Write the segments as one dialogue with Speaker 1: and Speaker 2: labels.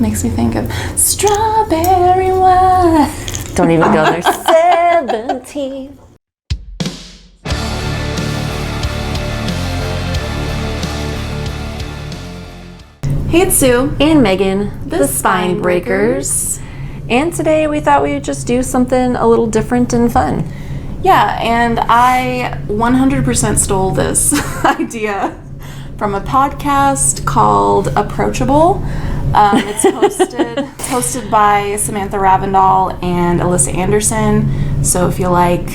Speaker 1: makes me think of strawberry wine.
Speaker 2: Don't even go there. 17.
Speaker 1: Hey, it's Sue.
Speaker 2: And Megan, the Spine Breakers. And today we thought we would just do something a little different and fun.
Speaker 1: Yeah, and I 100% stole this idea from a podcast called Approachable. It's hosted by Samantha Ravindall and Alyssa Anderson. So if you like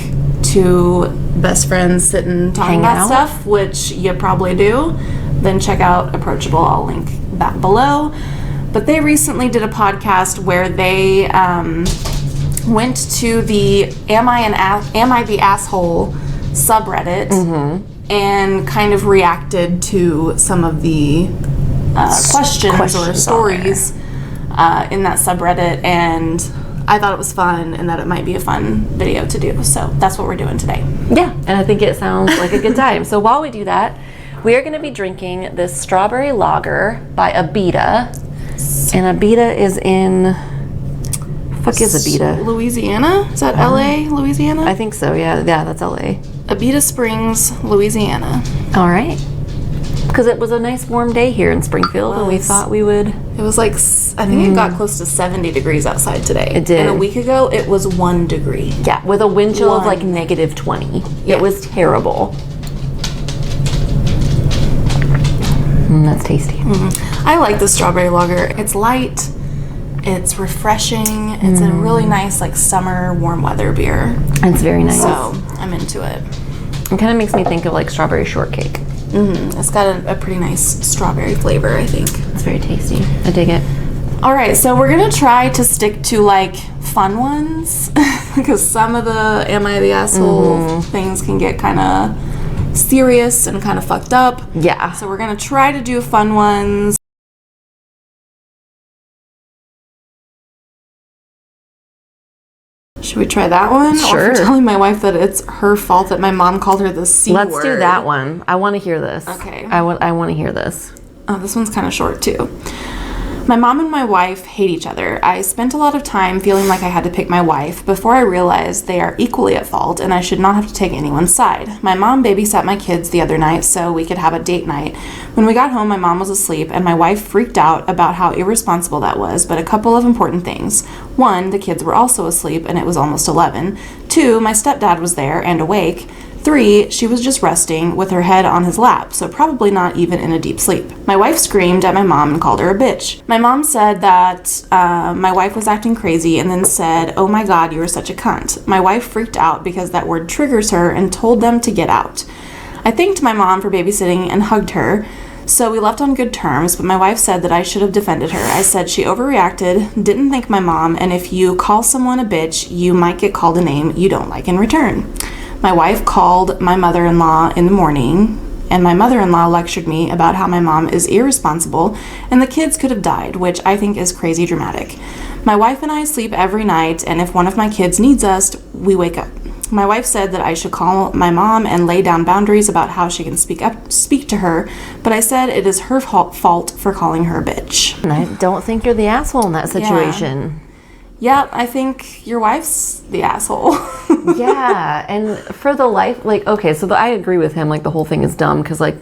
Speaker 1: two best friends sitting talking about stuff, which you probably do, then check out Approachable. I'll link that below. But they recently did a podcast where they went to the Am I the Asshole subreddit and kind of reacted to some of the questions or stories in that subreddit, and I thought it was fun and that it might be a fun video to do. So that's what we're doing today.
Speaker 2: Yeah, and I think it sounds like a good time. So while we do that, we are going to be drinking this strawberry lager by Abita. And Abita is in... Fuck is Abita?
Speaker 1: Louisiana? Is that LA, Louisiana?
Speaker 2: I think so, yeah, that's LA.
Speaker 1: Abita Springs, Louisiana.
Speaker 2: All right. Because it was a nice warm day here in Springfield, and we thought we would...
Speaker 1: It was like, I think it got close to 70 degrees outside today.
Speaker 2: It did.
Speaker 1: And a week ago, it was 1 degree.
Speaker 2: Yeah, with a wind chill of like negative 20.
Speaker 1: Yeah.
Speaker 2: It was terrible. That's tasty.
Speaker 1: I like the strawberry lager. It's light, it's refreshing, it's a really nice like summer warm weather beer.
Speaker 2: It's very nice.
Speaker 1: So I'm into it.
Speaker 2: It kind of makes me think of like strawberry shortcake.
Speaker 1: It's got a pretty nice strawberry flavor, I think.
Speaker 2: It's very tasty. I dig it.
Speaker 1: All right, so we're gonna try to stick to like fun ones because some of the Am I the Asshole things can get kind of serious and kind of fucked up.
Speaker 2: Yeah.
Speaker 1: So we're gonna try to do fun ones. Should we try that one?
Speaker 2: Sure.
Speaker 1: Or if you're telling my wife that it's her fault that my mom called her the C word.
Speaker 2: Let's do that one. I want to hear this.
Speaker 1: Okay.
Speaker 2: I want to hear this.
Speaker 1: Oh, this one's kind of short too. My mom and my wife hate each other. I spent a lot of time feeling like I had to pick my wife before I realized they are equally at fault and I should not have to take anyone's side. My mom babysat my kids the other night so we could have a date night. When we got home, my mom was asleep and my wife freaked out about how irresponsible that was, but a couple of important things. 1, the kids were also asleep and it was almost 11. 2, my stepdad was there and awake. 3, she was just resting with her head on his lap, so probably not even in a deep sleep. My wife screamed at my mom and called her a bitch. My mom said that my wife was acting crazy and then said, "Oh my God, you are such a cunt." My wife freaked out because that word triggers her and told them to get out. I thanked my mom for babysitting and hugged her, so we left on good terms, but my wife said that I should have defended her. I said she overreacted, didn't thank my mom, and if you call someone a bitch, you might get called a name you don't like in return. My wife called my mother-in-law in the morning, and my mother-in-law lectured me about how my mom is irresponsible and the kids could have died, which I think is crazy dramatic. My wife and I sleep every night, and if one of my kids needs us, we wake up. My wife said that I should call my mom and lay down boundaries about how she can speak to her, but I said it is her fault for calling her a bitch.
Speaker 2: And I don't think you're the asshole in that situation.
Speaker 1: Yeah, I think your wife's the asshole.
Speaker 2: Yeah, and for the life, like, okay, so I agree with him, like, the whole thing is dumb, because, like,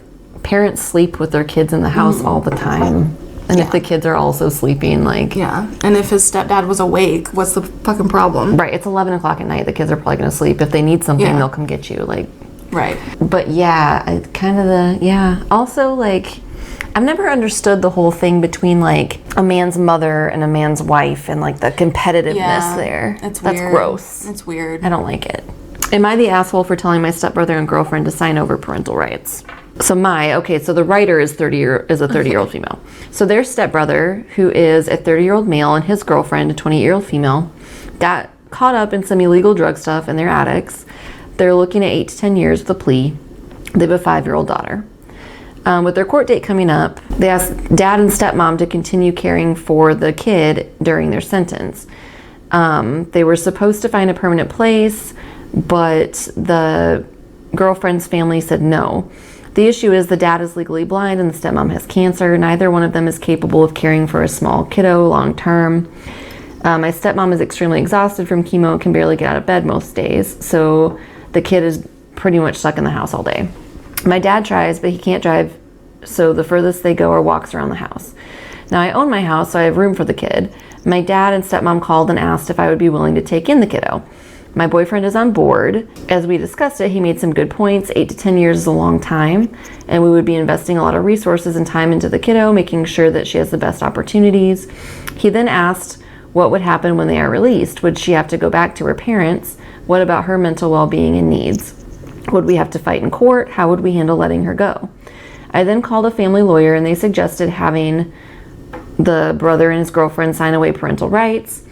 Speaker 2: parents sleep with their kids in the house all the time, and if the kids are also sleeping, like...
Speaker 1: Yeah, and if his stepdad was awake, what's the fucking problem?
Speaker 2: Right, it's 11 o'clock at night, the kids are probably going to sleep. If they need something, they'll come get you, like...
Speaker 1: Right.
Speaker 2: But, yeah, kind of also, like... I've never understood the whole thing between, like, a man's mother and a man's wife and, like, the competitiveness there.
Speaker 1: That's
Speaker 2: gross.
Speaker 1: It's weird.
Speaker 2: I don't like it. Am I the asshole for telling my stepbrother and girlfriend to sign over parental rights? So so the writer is a 30-year-old female. So their stepbrother, who is a 30-year-old male, and his girlfriend, a 20-year-old female, got caught up in some illegal drug stuff and they're addicts. They're looking at 8 to 10 years with a plea. They have a 5-year-old daughter. With their court date coming up, they asked dad and stepmom to continue caring for the kid during their sentence. They were supposed to find a permanent place, but the girlfriend's family said no. The issue is the dad is legally blind and the stepmom has cancer. Neither one of them is capable of caring for a small kiddo long term. My stepmom is extremely exhausted from chemo and can barely get out of bed most days, so the kid is pretty much stuck in the house all day. My dad tries, but he can't drive, so the furthest they go are walks around the house. Now, I own my house, so I have room for the kid. My dad and stepmom called and asked if I would be willing to take in the kiddo. My boyfriend is on board. As we discussed it, he made some good points. 8 to 10 years is a long time, and we would be investing a lot of resources and time into the kiddo, making sure that she has the best opportunities. He then asked what would happen when they are released. Would she have to go back to her parents? What about her mental well-being and needs? Would we have to fight in court? How would we handle letting her go? I then called a family lawyer, and they suggested having the brother and his girlfriend sign away parental rights.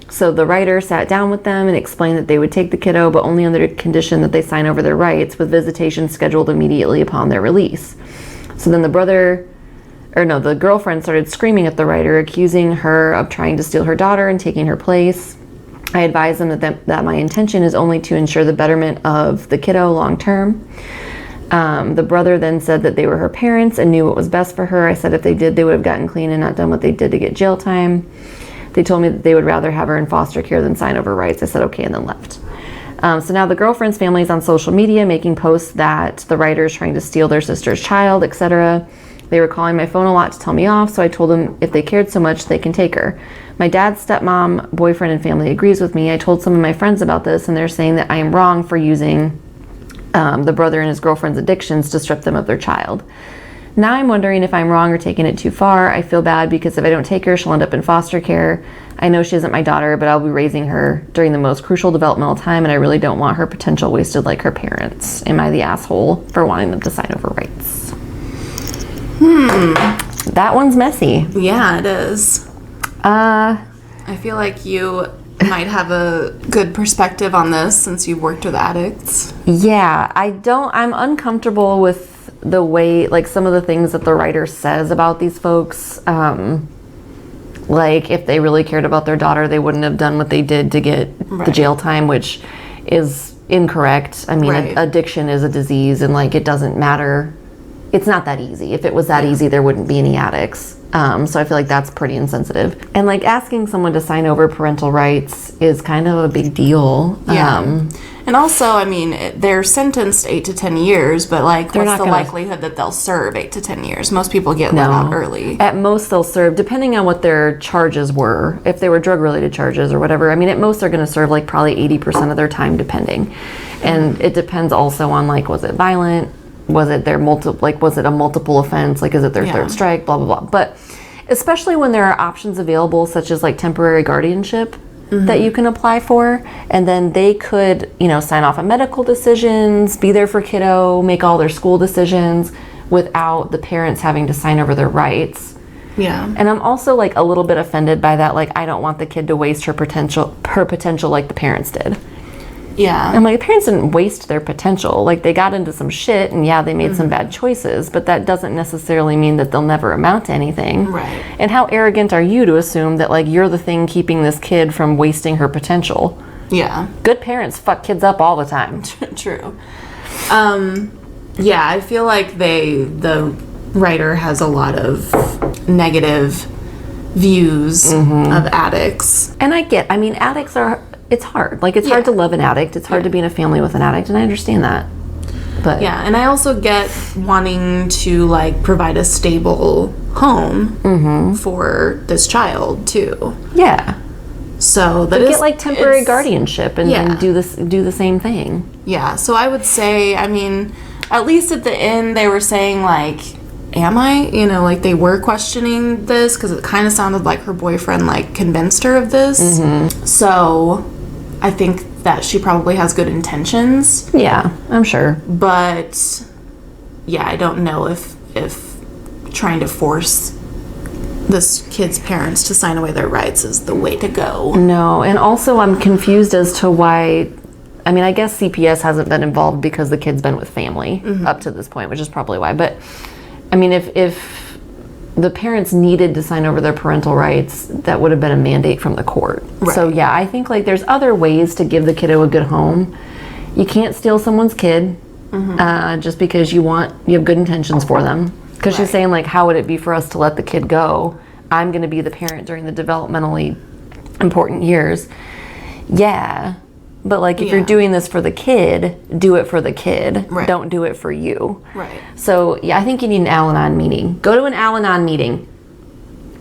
Speaker 2: So the writer sat down with them and explained that they would take the kiddo, but only under the condition that they sign over their rights, with visitation scheduled immediately upon their release. So then the girlfriend started screaming at the writer, accusing her of trying to steal her daughter and taking her place. I advised them that my intention is only to ensure the betterment of the kiddo long term. The brother then said that they were her parents and knew what was best for her. I said if they did, they would have gotten clean and not done what they did to get jail time. They told me that they would rather have her in foster care than sign over rights. I said okay, and then left. So now the girlfriend's family is on social media making posts that the writer is trying to steal their sister's child, etc. They were calling my phone a lot to tell me off, so I told them if they cared so much, they can take her. My dad's stepmom, boyfriend, and family agrees with me. I told some of my friends about this, and they're saying that I am wrong for using the brother and his girlfriend's addictions to strip them of their child. Now I'm wondering if I'm wrong or taking it too far. I feel bad because if I don't take her, she'll end up in foster care. I know she isn't my daughter, but I'll be raising her during the most crucial developmental time, and I really don't want her potential wasted like her parents. Am I the asshole for wanting them to sign over rights? That one's messy.
Speaker 1: Yeah, it is. I feel like you might have a good perspective on this since you've worked with addicts.
Speaker 2: Yeah, I'm uncomfortable with the way, like, some of the things that the writer says about these folks. Like, if they really cared about their daughter, they wouldn't have done what they did to get the jail time, which is incorrect. I mean, addiction is a disease, and, like, it doesn't matter. It's not that easy. If it was that easy, there wouldn't be any addicts. So I feel like that's pretty insensitive. And, like, asking someone to sign over parental rights is kind of a big deal.
Speaker 1: Yeah. And also, I mean, they're sentenced 8 to 10 years, but, like, what's the likelihood that they'll serve 8 to 10 years? Most people get let out early.
Speaker 2: At most, they'll serve, depending on what their charges were. If they were drug-related charges or whatever, I mean, at most, they're going to serve, like, probably 80% of their time, depending. And it depends also on, like, was it violent? Was it was it a multiple offense? Like, is it their third strike? Blah, blah, blah. But especially when there are options available, such as, like, temporary guardianship, that you can apply for, and then they could, sign off on medical decisions, be there for kiddo, make all their school decisions without the parents having to sign over their rights.
Speaker 1: Yeah.
Speaker 2: And I'm also, like, a little bit offended by that. Like, I don't want the kid to waste her potential like the parents did.
Speaker 1: Yeah.
Speaker 2: And, like, the parents didn't waste their potential. Like, they got into some shit, and they made some bad choices, but that doesn't necessarily mean that they'll never amount to anything.
Speaker 1: Right.
Speaker 2: And how arrogant are you to assume that, like, you're the thing keeping this kid from wasting her potential?
Speaker 1: Yeah.
Speaker 2: Good parents fuck kids up all the time.
Speaker 1: True. Yeah, I feel like the writer has a lot of negative views of addicts.
Speaker 2: And addicts are... It's hard. Like, it's hard to love an addict. It's hard to be in a family with an addict, and I understand that. But
Speaker 1: yeah, and I also get wanting to, like, provide a stable home for this child too.
Speaker 2: Yeah.
Speaker 1: So that
Speaker 2: get, like, temporary guardianship and do the same thing. Yeah.
Speaker 1: So I would say, I mean, at least at the end they were saying, like, am I? Like, they were questioning this because it kind of sounded like her boyfriend, like, convinced her of this. So I think that she probably has good intentions.
Speaker 2: Yeah, I'm sure.
Speaker 1: But yeah, I don't know if trying to force this kid's parents to sign away their rights is the way to go.
Speaker 2: No, and also I'm confused as to why. I mean, I guess CPS hasn't been involved because the kid's been with family up to this point, which is probably why. But I mean, if the parents needed to sign over their parental rights, that would have been a mandate from the court. Right. So yeah, I think, like, there's other ways to give the kiddo a good home. You can't steal someone's kid. just because you have good intentions for them. Because she's saying, like, how would it be for us to let the kid go? I'm going to be the parent during the developmentally important years. Yeah. But, like, if you're doing this for the kid, do it for the kid.
Speaker 1: Right.
Speaker 2: Don't do it for you.
Speaker 1: Right.
Speaker 2: So, yeah, I think you need an Al-Anon meeting. Go to an Al-Anon meeting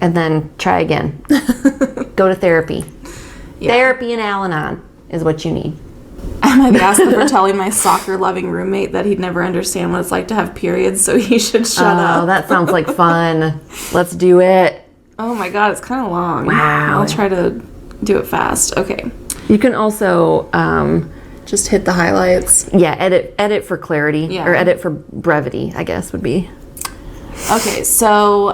Speaker 2: and then try again. Go to therapy. Yeah. Therapy and Al-Anon is what you need.
Speaker 1: I might be asking for telling my soccer-loving roommate that he'd never understand what it's like to have periods, so he should shut up.
Speaker 2: Oh, that sounds like fun. Let's do it.
Speaker 1: Oh my god, it's kind of long.
Speaker 2: Wow.
Speaker 1: I'll try to do it fast. Okay.
Speaker 2: You can also
Speaker 1: just hit the highlights.
Speaker 2: Yeah, edit for clarity.
Speaker 1: Yeah.
Speaker 2: Or edit for brevity, I guess would be.
Speaker 1: Okay, so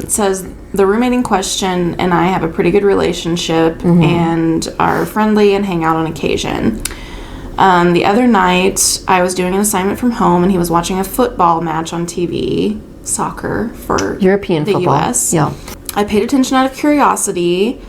Speaker 1: it says the roommate in question and I have a pretty good relationship and are friendly and hang out on occasion. The other night, I was doing an assignment from home and he was watching a football match on TV, soccer for
Speaker 2: European
Speaker 1: the
Speaker 2: football.
Speaker 1: US.
Speaker 2: Yeah.
Speaker 1: I paid attention out of curiosity,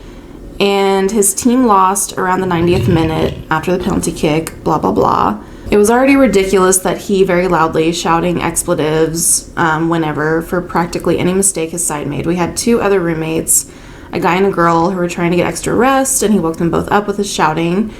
Speaker 1: and his team lost around the 90th minute after the penalty kick, blah, blah, blah. It was already ridiculous that he very loudly shouting expletives whenever for practically any mistake his side made. We had 2 other roommates, a guy and a girl, who were trying to get extra rest, and he woke them both up with his shouting.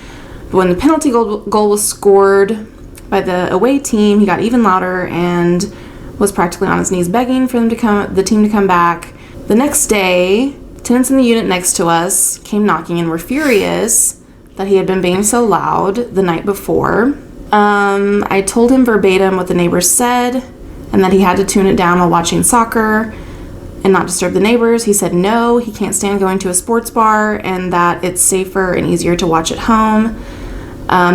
Speaker 1: But when the penalty goal was scored by the away team, he got even louder and was practically on his knees begging for the team to come back. The next day, tenants in the unit next to us came knocking and were furious that he had been being so loud the night before. I told him verbatim what the neighbors said and that he had to tune it down while watching soccer and not disturb the neighbors. He said no, he can't stand going to a sports bar and that it's safer and easier to watch at home.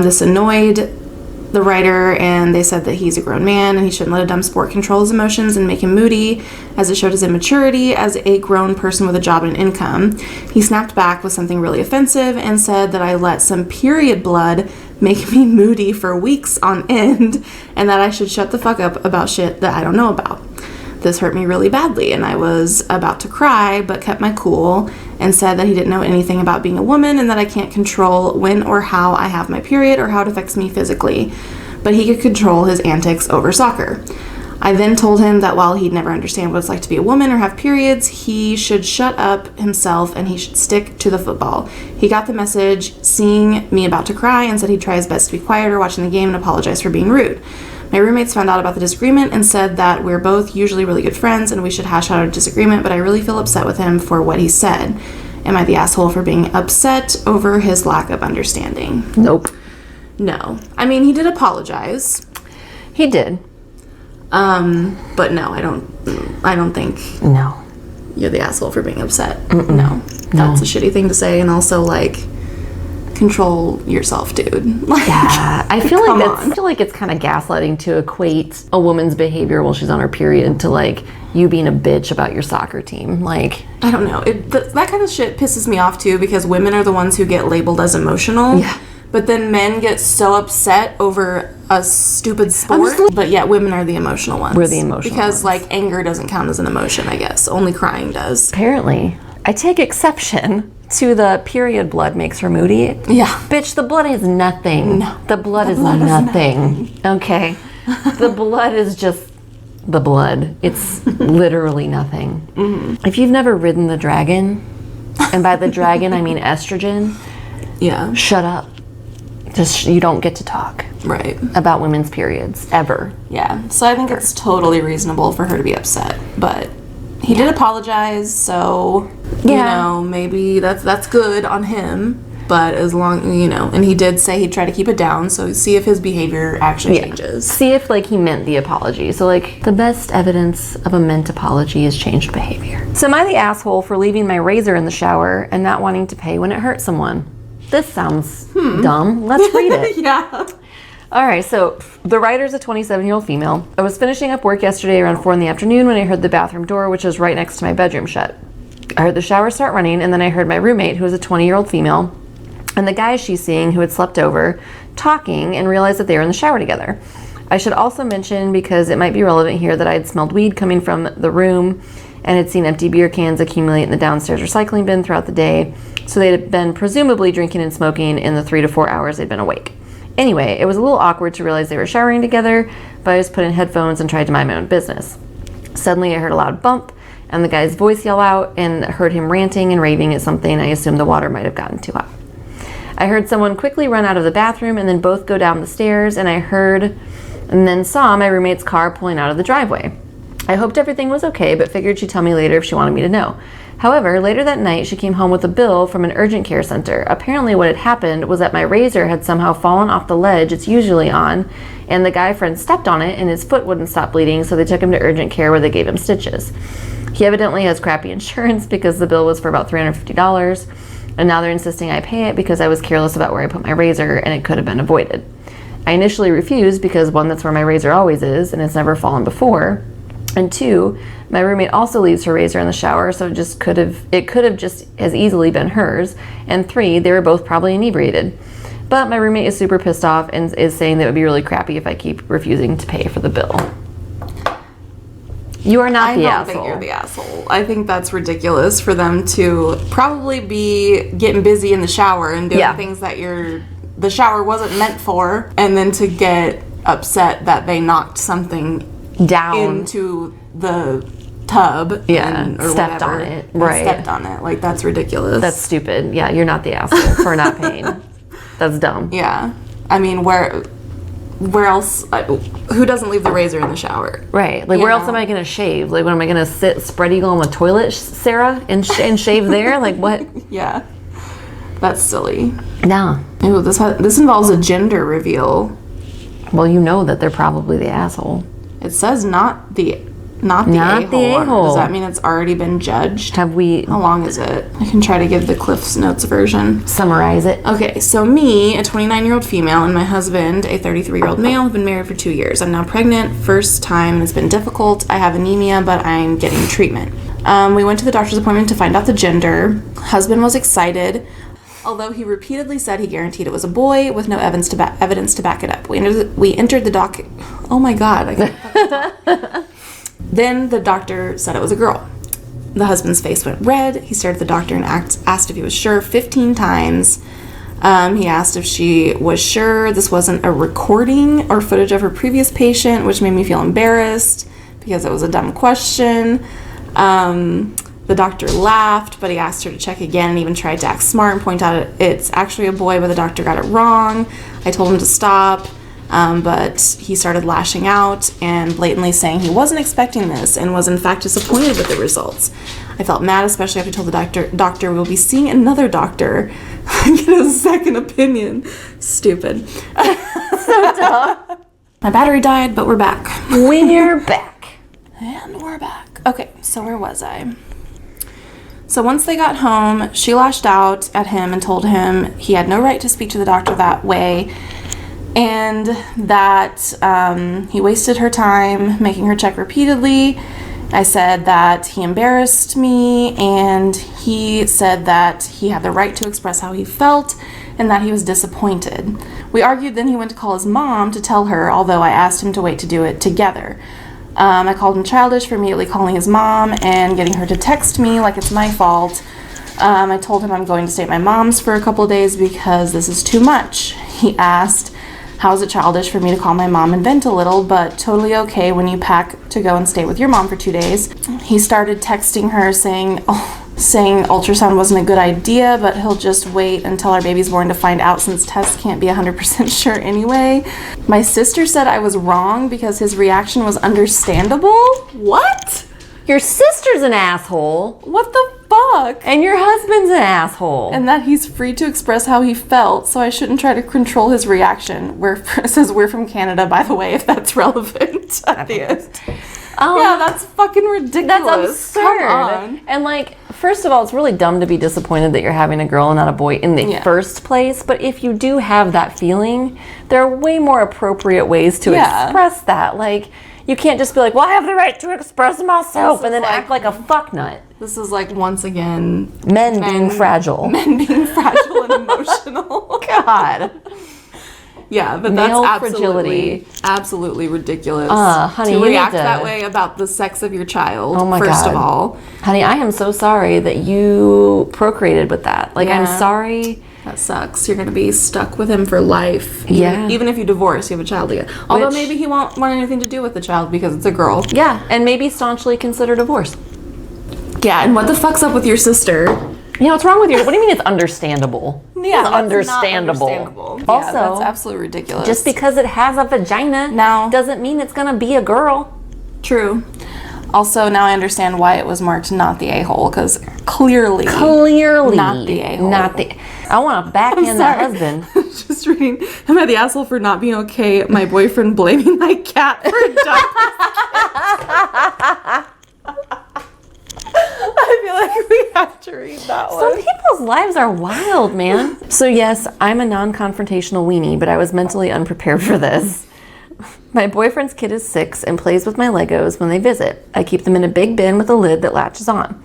Speaker 1: This annoyed the writer, and they said that he's a grown man and he shouldn't let a dumb sport control his emotions and make him moody, as it showed his immaturity as a grown person with a job and income. He snapped back with something really offensive and said that I let some period blood make me moody for weeks on end and that I should shut the fuck up about shit that I don't know about. This hurt me really badly, and I was about to cry, but kept my cool and said that he didn't know anything about being a woman and that I can't control when or how I have my period or how it affects me physically, but he could control his antics over soccer. I then told him that while he'd never understand what it's like to be a woman or have periods, he should shut up himself and he should stick to the football. He got the message, seeing me about to cry, and said he'd try his best to be quieter watching the game and apologize for being rude. My roommates found out about the disagreement and said that we're both usually really good friends and we should hash out our disagreement, but I really feel upset with him for what he said. Am I the asshole for being upset over his lack of understanding?
Speaker 2: Nope.
Speaker 1: No. I mean, he did apologize.
Speaker 2: He did.
Speaker 1: But no, I don't think
Speaker 2: No.
Speaker 1: you're the asshole for being upset. No. That's a shitty thing to say, and also, like, control yourself, dude. Like,
Speaker 2: yeah, I feel like it's kind of gaslighting to equate a woman's behavior while she's on her period to, like, you being a bitch about your soccer team. Like,
Speaker 1: I don't know. That kind of shit pisses me off too, because women are the ones who get labeled as emotional.
Speaker 2: Yeah.
Speaker 1: But then men get so upset over a stupid sport. But yet women are the emotional ones.
Speaker 2: We're the emotional
Speaker 1: because
Speaker 2: ones.
Speaker 1: like anger doesn't count as an emotion, I guess. Only crying does.
Speaker 2: apparently, I take exception to the period blood makes her moody.
Speaker 1: Yeah.
Speaker 2: Bitch, the blood is nothing.
Speaker 1: No.
Speaker 2: The blood is nothing. Okay. The blood is just the blood. It's literally nothing. Mm-hmm. If you've never ridden the dragon, and by the dragon I mean estrogen,
Speaker 1: Yeah.
Speaker 2: shut up. Just, you don't get to talk
Speaker 1: Right.
Speaker 2: about women's periods, ever.
Speaker 1: Yeah. So I think it's totally reasonable for her to be upset. But he did apologize, so you know, maybe that's good on him. But as long, and he did say he'd try to keep it down, so see if his behavior actually changes.
Speaker 2: See if, like, he meant the apology. So, like, the best evidence of a meant apology is changed behavior. So am I the asshole for leaving my razor in the shower and not wanting to pay when it hurts someone? This sounds dumb. Let's read it.
Speaker 1: Yeah.
Speaker 2: All right, so the writer's a 27-year-old female. I was finishing up work yesterday around 4 in the afternoon when I heard the bathroom door, which is right next to my bedroom, shut. I heard the shower start running, and then I heard my roommate, who is a 20-year-old female, and the guy she's seeing who had slept over, talking, and realized that they were in the shower together. I should also mention, because it might be relevant here, that I had smelled weed coming from the room and had seen empty beer cans accumulate in the downstairs recycling bin throughout the day, so they had been presumably drinking and smoking in the 3 to 4 hours they'd been awake. Anyway, it was a little awkward to realize they were showering together, but I just put in headphones and tried to mind my own business. Suddenly I heard a loud bump and the guy's voice yell out, and heard him ranting and raving at something. I assumed the water might have gotten too hot. I heard someone quickly run out of the bathroom and then both go down the stairs, and then saw my roommate's car pulling out of the driveway. I hoped everything was okay, but figured she'd tell me later if she wanted me to know. However, later that night, she came home with a bill from an urgent care center. Apparently what had happened was that my razor had somehow fallen off the ledge it's usually on, and the guy friend stepped on it and his foot wouldn't stop bleeding, so they took him to urgent care where they gave him stitches. He evidently has crappy insurance because the bill was for about $350, and now they're insisting I pay it because I was careless about where I put my razor and it could have been avoided. I initially refused because, one, that's where my razor always is and it's never fallen before, and two, my roommate also leaves her razor in the shower, so it could have just as easily been hers, and three, they were both probably inebriated. But my roommate is super pissed off and is saying that it would be really crappy if I keep refusing to pay for the bill. You are not the asshole. I don't think
Speaker 1: you're the asshole. I think that's ridiculous for them to probably be getting busy in the shower and doing things that the shower wasn't meant for, and then to get upset that they knocked something down into the tub or
Speaker 2: stepped
Speaker 1: whatever,
Speaker 2: on it. Right.
Speaker 1: Stepped on it. Like, that's ridiculous.
Speaker 2: That's stupid. Yeah, you're not the asshole for not paying. That's dumb.
Speaker 1: Yeah. I mean, where else, who doesn't leave the razor in the shower?
Speaker 2: Right. Like, where else am I going to shave? Like, what am I going to sit spread eagle on the toilet, Sarah, and shave there? Like, what?
Speaker 1: Yeah. That's silly.
Speaker 2: No.
Speaker 1: Ew, this involves a gender reveal.
Speaker 2: Well, you know that they're probably the asshole.
Speaker 1: It says not the a-hole. Does that mean it's already been judged?
Speaker 2: Have we?
Speaker 1: How long is it? I can try to give the Cliff's Notes version.
Speaker 2: Summarize it.
Speaker 1: Okay, so me, a 29-year-old female, and my husband, a 33-year-old male, have been married for 2 years. I'm now pregnant, first time, and it's been difficult. I have anemia, but I'm getting treatment. We went to the doctor's appointment to find out the gender. Husband was excited, although he repeatedly said he guaranteed it was a boy with no evidence to back it up. We entered the doc. Oh my God! I can't Then the doctor said it was a girl. The husband's face went red. He stared at the doctor and asked if he was sure 15 times. He asked if she was sure this wasn't a recording or footage of her previous patient, which made me feel embarrassed because it was a dumb question. The doctor laughed, but he asked her to check again and even tried to act smart and point out it's actually a boy, but the doctor got it wrong. I told him to stop. But he started lashing out and blatantly saying he wasn't expecting this and was in fact disappointed with the results. I felt mad, especially after I told the doctor we'll be seeing another doctor. Get a second opinion. Stupid.
Speaker 2: So dumb.
Speaker 1: My battery died, but we're back.
Speaker 2: We're back.
Speaker 1: And we're back. Okay, so where was I? So once they got home, she lashed out at him and told him he had no right to speak to the doctor that way, and that he wasted her time making her check repeatedly. I said that he embarrassed me, and he said that he had the right to express how he felt and that he was disappointed. We argued, then he went to call his mom to tell her, although I asked him to wait to do it together. I called him childish for immediately calling his mom and getting her to text me like it's my fault. I told him I'm going to stay at my mom's for a couple of days because this is too much. He asked, how is it childish for me to call my mom and vent a little, but totally okay when you pack to go and stay with your mom for 2 days? He started texting her saying ultrasound wasn't a good idea, but he'll just wait until our baby's born to find out since tests can't be 100% sure anyway. My sister said I was wrong because his reaction was understandable. What?
Speaker 2: Your sister's an asshole.
Speaker 1: What the fuck?
Speaker 2: And your husband's an asshole.
Speaker 1: And that he's free to express how he felt, so I shouldn't try to control his reaction. It says we're from Canada, by the way, if that's relevant at the end. Yeah, that's fucking ridiculous.
Speaker 2: That's absurd.
Speaker 1: Come on.
Speaker 2: And like, first of all, it's really dumb to be disappointed that you're having a girl and not a boy in the first place. But if you do have that feeling, there are way more appropriate ways to express that. Like, you can't just be like, well, I have the right to express myself and then act like a fucknut.
Speaker 1: This is like, once again,
Speaker 2: men being fragile.
Speaker 1: Men being fragile and emotional.
Speaker 2: God.
Speaker 1: Yeah, but
Speaker 2: male
Speaker 1: that's
Speaker 2: fragility.
Speaker 1: Absolutely ridiculous.
Speaker 2: Honey,
Speaker 1: to react that way about the sex of your child, first of all.
Speaker 2: Honey, I am so sorry that you procreated with that. Like, I'm sorry
Speaker 1: That sucks. You're going to be stuck with him for life. Even if you divorce, you have a child together. Although maybe he won't want anything to do with the child because it's a girl.
Speaker 2: Yeah, and maybe staunchly consider divorce.
Speaker 1: Yeah, and what the fuck's up with your sister?
Speaker 2: Yeah, what's wrong with your... What do you mean it's understandable?
Speaker 1: Yeah,
Speaker 2: it's
Speaker 1: that's
Speaker 2: understandable.
Speaker 1: Not understandable.
Speaker 2: Also,
Speaker 1: yeah, that's absolutely ridiculous.
Speaker 2: Just because it has a vagina doesn't mean it's going to be a girl.
Speaker 1: True. Also, now I understand why it was marked not the a-hole, because clearly not the a-hole.
Speaker 2: I want to backhand that husband.
Speaker 1: Just reading, am I the asshole for not being okay? My boyfriend blaming my cat for dumping. I feel like we have to read that one.
Speaker 2: Some people's lives are wild, man. So yes, I'm a non-confrontational weenie, but I was mentally unprepared for this. My boyfriend's kid is 6 and plays with my Legos when they visit. I keep them in a big bin with a lid that latches on.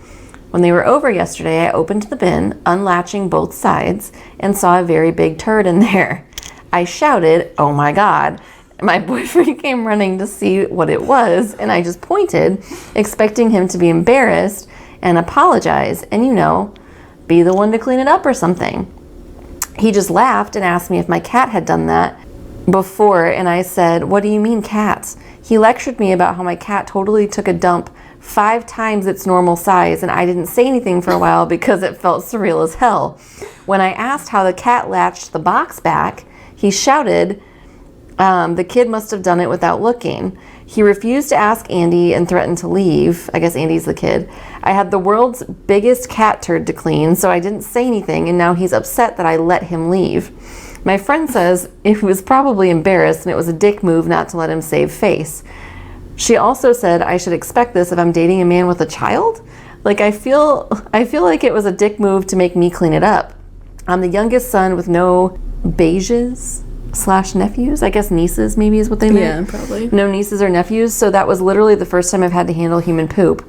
Speaker 2: When they were over yesterday, I opened the bin, unlatching both sides, and saw a very big turd in there. I shouted, "Oh my God." My boyfriend came running to see what it was, and I just pointed, expecting him to be embarrassed and apologize and, be the one to clean it up or something. He just laughed and asked me if my cat had done that before, and I said, "What do you mean cats?" He lectured me about how my cat totally took a dump 5 times its normal size, and I didn't say anything for a while because it felt surreal as hell. When I asked how the cat latched the box back, he shouted, the kid must have done it without looking. He refused to ask Andy and threatened to leave. I guess Andy's the kid. I had the world's biggest cat turd to clean, so I didn't say anything, and now he's upset that I let him leave. My friend says he was probably embarrassed and it was a dick move not to let him save face. She also said I should expect this if I'm dating a man with a child. Like, I feel like it was a dick move to make me clean it up. I'm the youngest son with no beiges/nephews. I guess nieces maybe is what they meant.
Speaker 1: Yeah, probably.
Speaker 2: No nieces or nephews, so that was literally the first time I've had to handle human poop.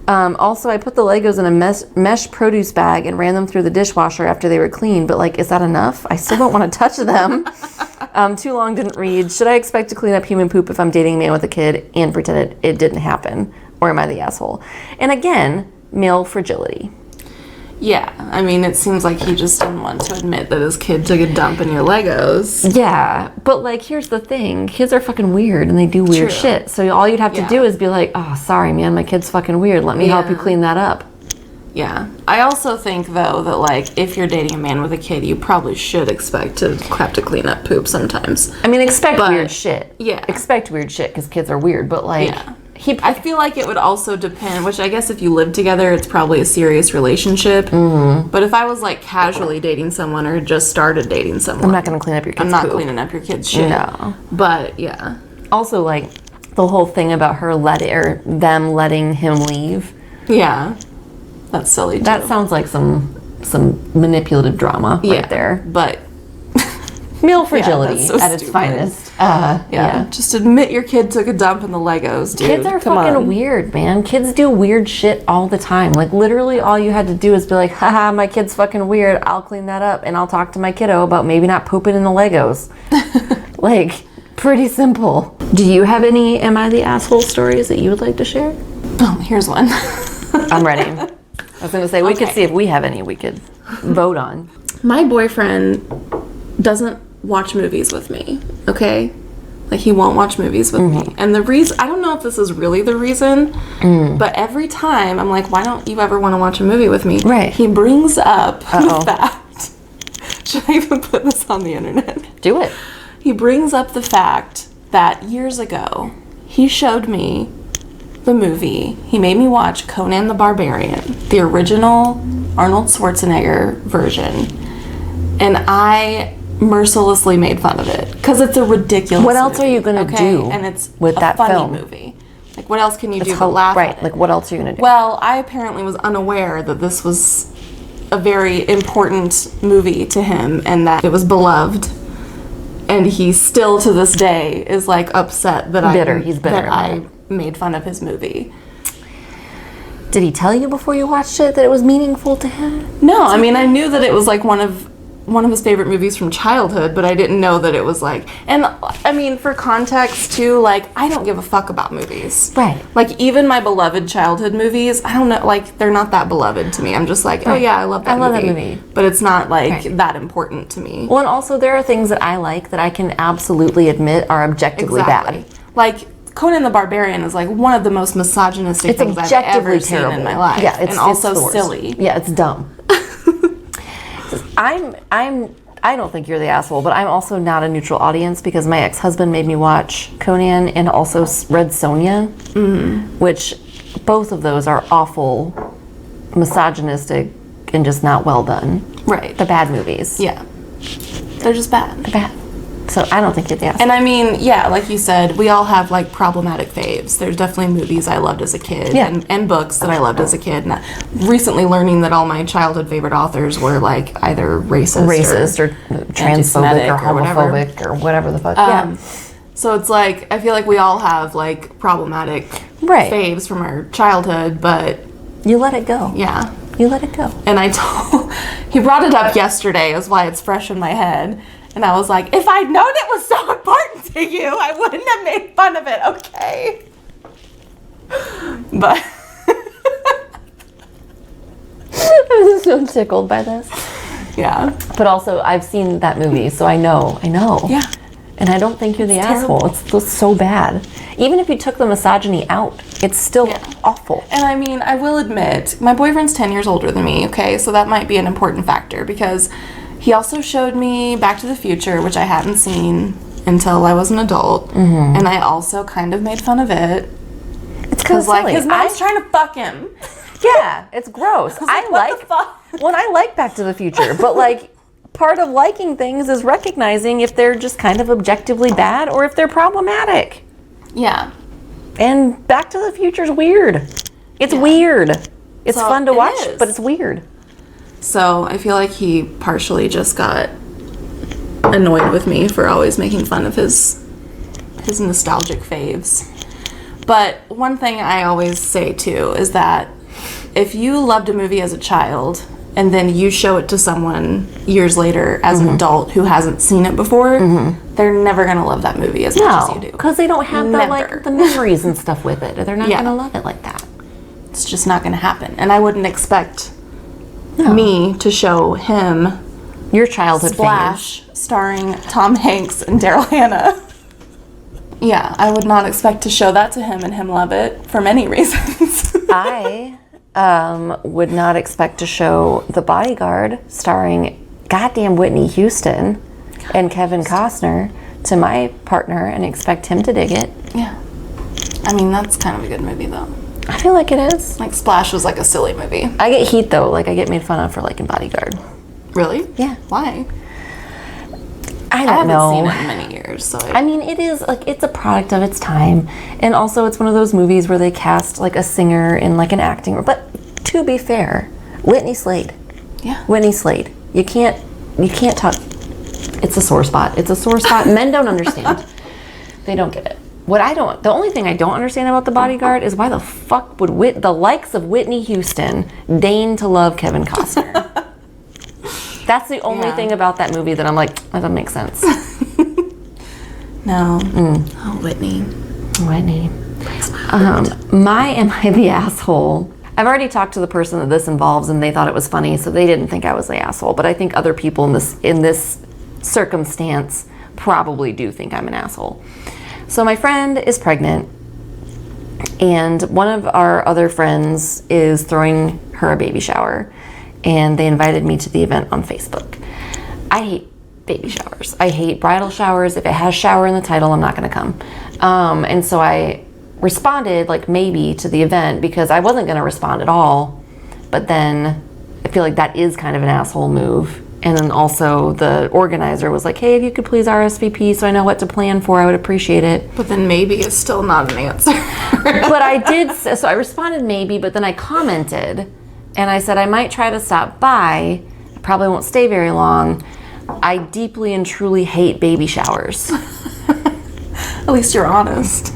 Speaker 2: Also, I put the Legos in a mesh produce bag and ran them through the dishwasher after they were clean, but is that enough? I still don't want to touch them. Too long, didn't read. Should I expect to clean up human poop if I'm dating a man with a kid and pretend it didn't happen? Or am I the asshole? And again, male fragility.
Speaker 1: Yeah, I mean, it seems like he just didn't want to admit that his kid took a dump in your Legos.
Speaker 2: Yeah, but here's the thing. Kids are fucking weird and they do weird shit. So all you'd have to do is be like, "Oh, sorry, man, my kid's fucking weird. Let me help you clean that up."
Speaker 1: Yeah. I also think, though, that, if you're dating a man with a kid, you probably should expect to have to clean up poop sometimes.
Speaker 2: I mean, expect weird shit.
Speaker 1: Yeah.
Speaker 2: Expect weird shit because kids are weird, but
Speaker 1: yeah. I feel like it would also depend, which I guess if you live together, it's probably a serious relationship. Mm-hmm. But if I was casually dating someone or just started dating someone,
Speaker 2: I'm not going to clean up your kid's poop.
Speaker 1: I'm not cleaning up your kid's shit.
Speaker 2: No.
Speaker 1: But yeah.
Speaker 2: Also, the whole thing about them letting him leave.
Speaker 1: Yeah. That's silly too.
Speaker 2: That sounds like some manipulative drama right there.
Speaker 1: But
Speaker 2: male fragility at its finest.
Speaker 1: Yeah. Just admit your kid took a dump in the Legos, dude.
Speaker 2: Kids are fucking weird, man. Kids do weird shit all the time. Literally all you had to do is be like, "Haha, my kid's fucking weird. I'll clean that up and I'll talk to my kiddo about maybe not pooping in the Legos." Pretty simple. Do you have any Am I the Asshole stories that you would like to share?
Speaker 1: Oh, here's one.
Speaker 2: I'm ready. I was going to say, we could see if we have any we could vote on.
Speaker 1: My boyfriend doesn't watch movies with me, okay? He won't watch movies with me. And the reason, I don't know if this is really the reason, but every time I'm like, "Why don't you ever want to watch a movie with me?"
Speaker 2: Right.
Speaker 1: He brings up the fact, should I even put this on the internet?
Speaker 2: Do it.
Speaker 1: He brings up the fact that years ago, he showed me the movie. He made me watch Conan the Barbarian, the original Arnold Schwarzenegger version. And I mercilessly made fun of it because it's a ridiculous
Speaker 2: What else
Speaker 1: movie,
Speaker 2: are you going to do
Speaker 1: and it's
Speaker 2: with that
Speaker 1: funny
Speaker 2: film?
Speaker 1: Movie. What else can you do but laugh at it?
Speaker 2: What else are you going to do?
Speaker 1: Well, I apparently was unaware that this was a very important movie to him and that it was beloved. And he still, to this day, is upset that
Speaker 2: He's bitter.
Speaker 1: I made fun of his movie.
Speaker 2: Did he tell you before you watched it that it was meaningful to him?
Speaker 1: No, I mean, I knew that it was one of one of his favorite movies from childhood, but I didn't know that it was like, and I mean, for context too, like, I don't give a fuck about movies.
Speaker 2: Right.
Speaker 1: Like, even my beloved childhood movies, I don't know, like, they're not that beloved to me. I'm just like, oh yeah, I love that movie. I love that movie. But it's not, like, that important to me.
Speaker 2: Well, and also there are things that I like that I can absolutely admit are objectively bad.
Speaker 1: Like, Conan the Barbarian is, like, one of the most misogynistic things I've ever seen in my life.
Speaker 2: Yeah,
Speaker 1: and also silly.
Speaker 2: Yeah, it's dumb. I don't think you're the asshole, but I'm also not a neutral audience because my ex-husband made me watch Conan and also read Sonia, which both of those are awful, misogynistic, and just not well done.
Speaker 1: Right.
Speaker 2: They're bad movies.
Speaker 1: Yeah. They're just bad.
Speaker 2: They're bad. So I don't think you're the asshole.
Speaker 1: And I mean, yeah, like you said, we all have, like, problematic faves. There's definitely movies I loved as a kid and books that I loved as a kid. And recently learning that all my childhood favorite authors were, like, either racist or
Speaker 2: transphobic or homophobic or whatever the fuck.
Speaker 1: So it's like, I feel like we all have, like, problematic faves from our childhood, but...
Speaker 2: You let it go.
Speaker 1: Yeah.
Speaker 2: You let it go.
Speaker 1: And he brought it up yesterday, is why it's fresh in my head. And I was like, if I'd known it was so important to you, I wouldn't have made fun of it, okay? But...
Speaker 2: I'm so tickled by this.
Speaker 1: Yeah.
Speaker 2: But also, I've seen that movie, so I know.
Speaker 1: Yeah.
Speaker 2: And I don't think you're the asshole. It's so bad. Even if you took the misogyny out, it's still awful.
Speaker 1: And I mean, I will admit, my boyfriend's 10 years older than me, okay? So that might be an important factor because... He also showed me Back to the Future, which I hadn't seen until I was an adult. And I also kind of made fun of it.
Speaker 2: It's kind of silly.
Speaker 1: Like, his mom's trying to fuck him.
Speaker 2: Yeah, it's gross.
Speaker 1: What the fuck?
Speaker 2: When I like Back to the Future, but, like, part of liking things is recognizing if they're just kind of objectively bad or if they're problematic.
Speaker 1: Yeah.
Speaker 2: And Back to the Future's weird. It's weird. It's fun to watch, but it's weird.
Speaker 1: So I feel like he partially just got annoyed with me for always making fun of his nostalgic faves. But one thing I always say too is that if you loved a movie as a child and then you show it to someone years later as an adult who hasn't seen it before, they're never gonna love that movie as much as you do.
Speaker 2: Because they don't have the memories and stuff with it. They're not gonna love it like that.
Speaker 1: It's just not gonna happen. And I wouldn't expect me to show him
Speaker 2: your childhood
Speaker 1: Splash starring Tom Hanks and Daryl Hannah. Yeah, I would not expect to show that to him and him love it for many reasons.
Speaker 2: I would not expect to show The Bodyguard starring goddamn Whitney Houston and Kevin Costner to my partner and expect him to dig it.
Speaker 1: Yeah. I mean, that's kind of a good movie though.
Speaker 2: I feel like it is.
Speaker 1: Like, Splash was like a silly movie.
Speaker 2: I get heat though. Like, I get made fun of for liking Bodyguard.
Speaker 1: Really?
Speaker 2: Yeah.
Speaker 1: Why?
Speaker 2: I don't know.
Speaker 1: I haven't seen it in many years, so...
Speaker 2: I mean, it is, like, it's a product of its time. And also, it's one of those movies where they cast, like, a singer in, like, an acting... But, to be fair, Whitney Slade.
Speaker 1: Yeah.
Speaker 2: Whitney Slade. You can't talk... It's a sore spot. It's a sore spot. Men don't understand. They don't get it. The only thing I don't understand about The Bodyguard is why the fuck would the likes of Whitney Houston deign to love Kevin Costner? That's the only thing about that movie that I'm like, that doesn't make sense.
Speaker 1: No. Oh, Whitney.
Speaker 2: Am I the asshole? I've already talked to the person that this involves and they thought it was funny, so they didn't think I was the asshole. But I think other people in this circumstance probably do think I'm an asshole. So my friend is pregnant, and one of our other friends is throwing her a baby shower, and they invited me to the event on Facebook. I hate baby showers. I hate bridal showers. If it has shower in the title, I'm not going to come. And so I responded like maybe to the event because I wasn't going to respond at all, but then I feel like that is kind of an asshole move. And then also the organizer was like, hey, if you could please RSVP so I know what to plan for, I would appreciate it.
Speaker 1: But then maybe is still not an answer.
Speaker 2: But I did, so I responded maybe, but then I commented and I said I might try to stop by. I probably won't stay very long. I deeply and truly hate baby showers.
Speaker 1: At least you're honest.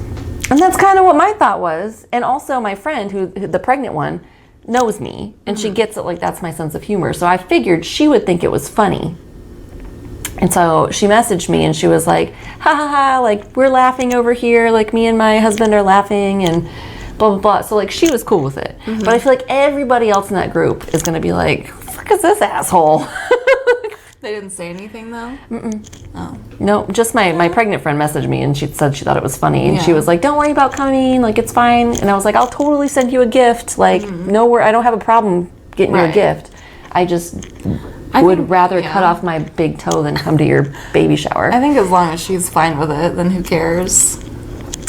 Speaker 2: And that's kind of what my thought was. And also my friend, who the pregnant one, knows me and she gets it, like that's my sense of humor, so I figured she would think it was funny. And so she messaged me and she was like, ha ha ha, like we're laughing over here, like me and my husband are laughing and blah blah blah. So like she was cool with it. But I feel like everybody else in that group is gonna be like, fuck is this asshole?
Speaker 1: They didn't say anything though? Oh.
Speaker 2: No, just my pregnant friend messaged me and she said she thought it was funny. And
Speaker 1: Yeah.
Speaker 2: she was like, don't worry about coming, like it's fine. And I was like, I'll totally send you a gift. Like, no, I don't have a problem getting you a
Speaker 1: Right.
Speaker 2: gift. I just
Speaker 1: I
Speaker 2: would
Speaker 1: think-
Speaker 2: rather
Speaker 1: yeah.
Speaker 2: cut off my big toe than come to your baby shower.
Speaker 1: I think as long as she's fine with it, then who cares?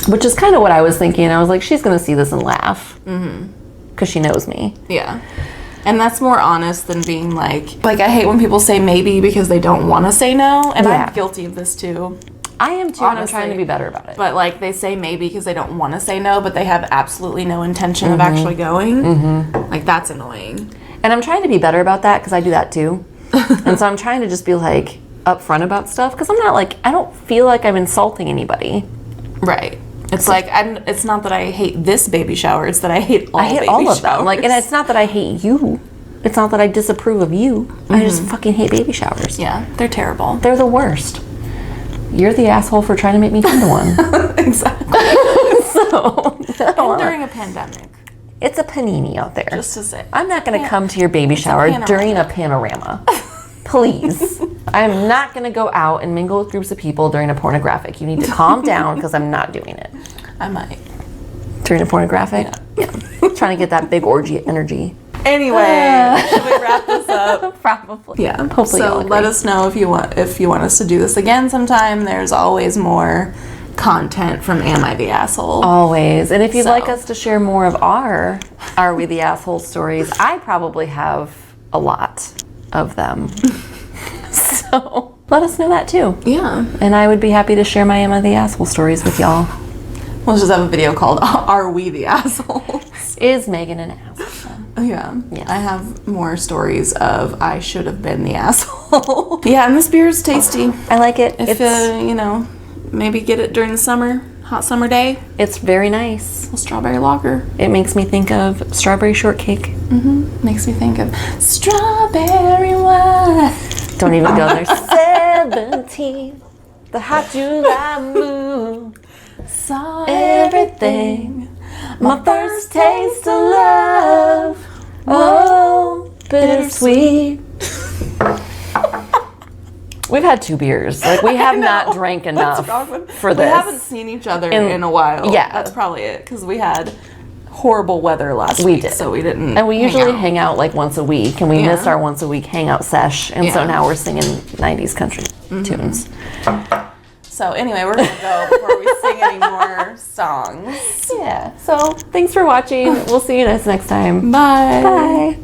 Speaker 2: Which is kind of what I was thinking. I was like, she's going to see this and laugh. Because she knows me.
Speaker 1: Yeah. And that's more honest than being like I hate when people say maybe because they don't want to say no. And
Speaker 2: Yeah.
Speaker 1: I'm guilty of this too.
Speaker 2: I am too, and I'm
Speaker 1: Honestly.
Speaker 2: trying to be better about it.
Speaker 1: But like they say maybe because they don't want to say no, but they have absolutely no intention of actually going. Like that's annoying.
Speaker 2: And I'm trying to be better about that because I do that too. And so I'm trying to just be like upfront about stuff because I'm not like, I don't feel like I'm insulting anybody.
Speaker 1: Right. It's like it's not that I hate this baby shower, it's that I hate all baby
Speaker 2: all of
Speaker 1: showers.
Speaker 2: them. Like, and it's not that I hate you. It's not that I disapprove of you. I just fucking hate baby showers.
Speaker 1: Yeah, they're terrible.
Speaker 2: They're the worst. You're the asshole for trying to make me come to one.
Speaker 1: Exactly.
Speaker 2: So,
Speaker 1: And during a pandemic,
Speaker 2: it's a panini out there.
Speaker 1: just to say.
Speaker 2: I'm not going to come to your baby shower during a panorama. Please. I'm not going to go out and mingle with groups of people during a pornographic. You need to calm down because I'm not doing it.
Speaker 1: I might.
Speaker 2: During a pornographic? Yeah. Trying to get that big orgy energy.
Speaker 1: Anyway, should we wrap this up?
Speaker 2: Probably.
Speaker 1: Yeah.
Speaker 2: Hopefully
Speaker 1: So
Speaker 2: you'll agree.
Speaker 1: let us know if you want us to do this again sometime. There's always more content from Am I the Asshole?
Speaker 2: Always. And if you'd
Speaker 1: So.
Speaker 2: like us to share more of our Are We the Asshole stories, I probably have a lot of them. So let us know that too.
Speaker 1: Yeah.
Speaker 2: And I would be happy to share my Am I the Asshole stories with y'all.
Speaker 1: We'll just have a video called Are We the Assholes?
Speaker 2: Is Megan an asshole?
Speaker 1: Yeah.
Speaker 2: Yes.
Speaker 1: I have more stories of I should have been the asshole. Yeah, and this beer is tasty.
Speaker 2: I like it.
Speaker 1: If maybe get it during the summer, hot summer day.
Speaker 2: It's very nice.
Speaker 1: A strawberry lager.
Speaker 2: It makes me think of strawberry shortcake.
Speaker 1: Makes me think of strawberry wine.
Speaker 2: Don't even go there. 17, the hot July moon.
Speaker 1: Saw
Speaker 2: Everything. My first taste of love. Oh, bittersweet. We've had 2 beers. Like, we have not drank enough for this.
Speaker 1: We haven't seen each other in a while.
Speaker 2: Yeah.
Speaker 1: That's probably it, because we had horrible weather last
Speaker 2: We
Speaker 1: week,
Speaker 2: did.
Speaker 1: so we didn't
Speaker 2: And we usually
Speaker 1: out.
Speaker 2: hang out like once a week, and we
Speaker 1: Yeah.
Speaker 2: missed our once a week hangout sesh, and so
Speaker 1: Yeah.
Speaker 2: now we're singing 90s country tunes.
Speaker 1: So anyway, we're going to go before we sing any more songs.
Speaker 2: Yeah, so thanks for watching. We'll see you guys next time.
Speaker 1: Bye.
Speaker 2: Bye.